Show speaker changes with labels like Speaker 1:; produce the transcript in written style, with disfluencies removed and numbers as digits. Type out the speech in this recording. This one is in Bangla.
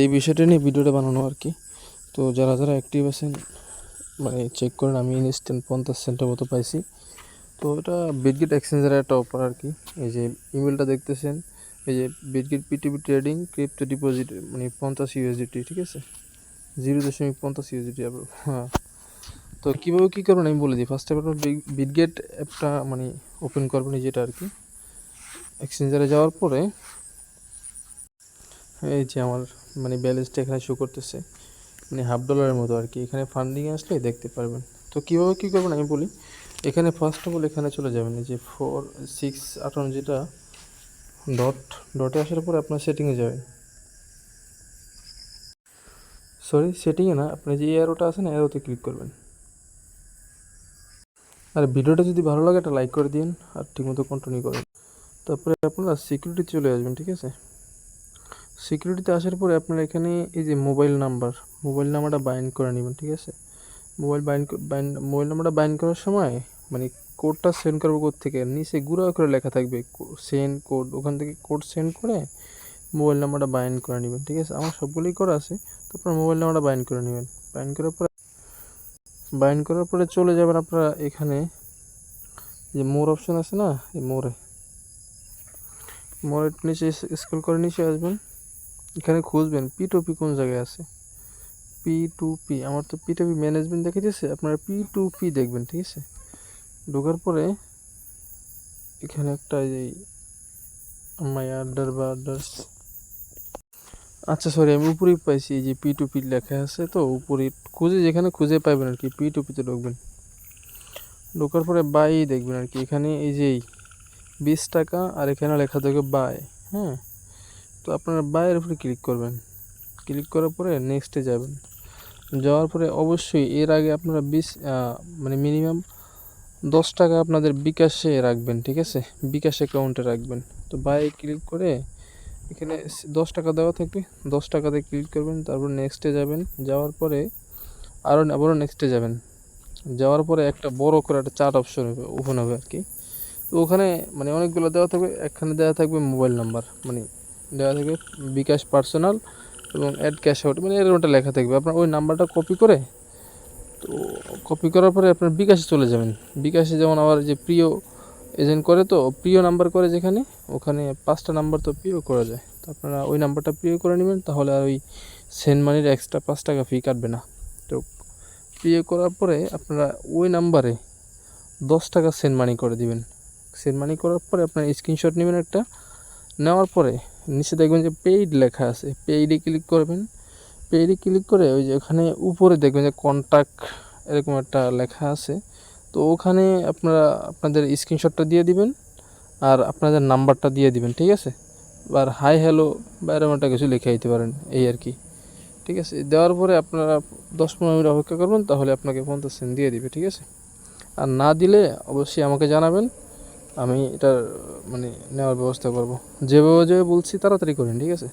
Speaker 1: এই বিষয়টা নিয়ে ভিডিওটা বানানো আর কি। তো যারা যারা অ্যাক্টিভ আছেন মানে চেক করেন, আমি ইনস্ট্যান্ট 50 সেন্টের মতো পাইছি। তো এটা বিটগেট এক্সচেঞ্জের একটা অফার আর কি। এই যে ইমেলটা দেখতেছেন, এই যে Bitget PTP trading crypto deposit মানে 50 ইউএসডিটি, ঠিক আছে, 0.50 ইউএসডিটি। হ্যাঁ, তো কীভাবে কী করবেন আমি বলে দিই। ফার্স্টে আপনার বিটগেট অ্যাপটা মানে ওপেন করবেন, যেটা আর কি। এক্সচেঞ্জারে যাওয়ার পরে এই যে আমার মানে ব্যালেন্সটা এখানে শো করতেছে, মানে $1/2 মতো আর কি। এখানে ফান্ডিং আসলে দেখতে পারবেন। তো কীভাবে কী করবেন আমি বলি। এখানে ফার্স্ট অফ অল এখানে চলে যাবেন, এই যে 4 6 যেটা ডটে আসার পরে আপনার সেটিংয়ে যাবেন। সরি, সেটিংয়ে না, আপনি যে অ্যারোটা আছে না, অ্যারোতে ক্লিক করবেন। আর ভিডিওটা যদি ভালো লাগে একটা লাইক করে দিন আর ঠিকমতো কন্টিনিউ করেন। তারপরে আপনারা সিকিউরিটি চলে আসবেন, ঠিক আছে। সিকিউরিটিতে আসার পরে আপনারা এখানে এই যে মোবাইল নাম্বারটা বাইন্ড করে নেবেন, ঠিক আছে। মোবাইল নাম্বারটা বাইন্ড করার সময় মানে কোডটা সেন্ড করবো থেকে নিচে গুঁড়া করে লেখা থাকবে সেন্ড কোড, ওখান থেকে কোড সেন্ড করে মোবাইল নাম্বারটা বাইন্ড করে নেবেন, ঠিক আছে। আমার সবগুলোই করা আছে। তারপর মোবাইল নাম্বারটা বাইন্ড করে নেবেন। বাইন্ড করার পরে চলে যাবেন আপনারা এখানে যে মোর অপশন আছে না, এই মোরের নিচে স্ক্রল করে নিচে আসবেন। এখানে খুঁজবেন P2P কোন জায়গায় আছে। P2P, আমার তো P2P ম্যানেজমেন্ট দেখাইতেছে, আপনারা P2P দেখবেন, ঠিক আছে। ঢোকার পরে এখানে একটা এই মাই আড্ডার বা আড্ডার্স, আচ্ছা সরি, আমি উপরেই পাইছি এই যে P2P লেখা আছে। তো উপরে যেখানে খুঁজে পাইবেন আর কি, P2P-তে ঢুকবেন। ঢোকার পরে বাই দেখবেন আর কি। এখানে এই যে 20 টাকা আর এখানে লেখা থাকবে বাই। হ্যাঁ, তো আপনারা বাইয়ের উপরে ক্লিক করবেন। ক্লিক করার পরে নেক্সটে যাবেন। যাওয়ার পরে অবশ্যই এর আগে আপনারা মানে মিনিমাম 10 টাকা আপনাদের বিকাশে রাখবেন, ঠিক আছে, বিকাশ অ্যাকাউন্টে রাখবেন। তো বাই ক্লিক করে এখানে 10 টাকা দেওয়া থাকবে, 10 টাকাতে ক্লিক করবেন। তারপর নেক্সটে যাবেন। যাওয়ার পরে আবারও নেক্সটে যাবেন। যাওয়ার পরে একটা বড় করে একটা চার্ট অপশন ওপেন হবে আর কি। তো ওখানে মানে অনেকগুলো দেওয়া থাকবে। এখানে দেওয়া থাকবে মোবাইল নাম্বার, মানে দেওয়া থাকবে বিকাশ পার্সোনাল এবং অ্যাড ক্যাশ আউট, মানে এরকম একটা লেখা থাকবে। আপনার ওই নাম্বারটা কপি করে, তো কপি করার পরে আপনার বিকাশে চলে যাবেন। বিকাশে যেমন আবার যে প্রিয় এজেন্ট করে, তো প্রিয় নাম্বার করে যেখানে, ওখানে 5টা নাম্বার তো প্রিয় করা যায়। তো আপনারা ওই নাম্বারটা প্রিয় করে নেবেন, তাহলে আর ওই সেন্ড মানির এক্সট্রা 5 টাকা ফি কাটবে না। তো প্রিয় করার পরে আপনারা ওই নাম্বারে 10 টাকা সেন্ড মানি করে দিবেন। সেন্ড মানি করার পরে আপনার স্ক্রিনশট নেবেন একটা। নেওয়ার পরে নিচে দেখবেন যে পেইড লেখা আছে, পেইডে ক্লিক করবেন। পেইডে ক্লিক করে ওই যে ওখানে উপরে দেখবেন যে কন্ট্যাক্ট এরকম একটা লেখা আছে। তো ওখানে আপনারা আপনাদের স্ক্রিনশটটা দিয়ে দিবেন আর আপনাদের নাম্বারটা দিয়ে দিবেন, ঠিক আছে। আর হাই হ্যালো বা এরকম একটা কিছু লিখে দিতে পারেন, এই আর কি, ঠিক আছে। দেওয়ার পরে আপনারা 10-15 মিনিট অপেক্ষা করবেন, তাহলে আপনাকে 50 সেন্ট দিয়ে দিবে, ঠিক আছে। আর না দিলে অবশ্যই আমাকে জানাবেন, আমি এটার মানে নেওয়ার ব্যবস্থা করব। যেভাবে বলছি তাড়াতাড়ি করেন, ঠিক আছে।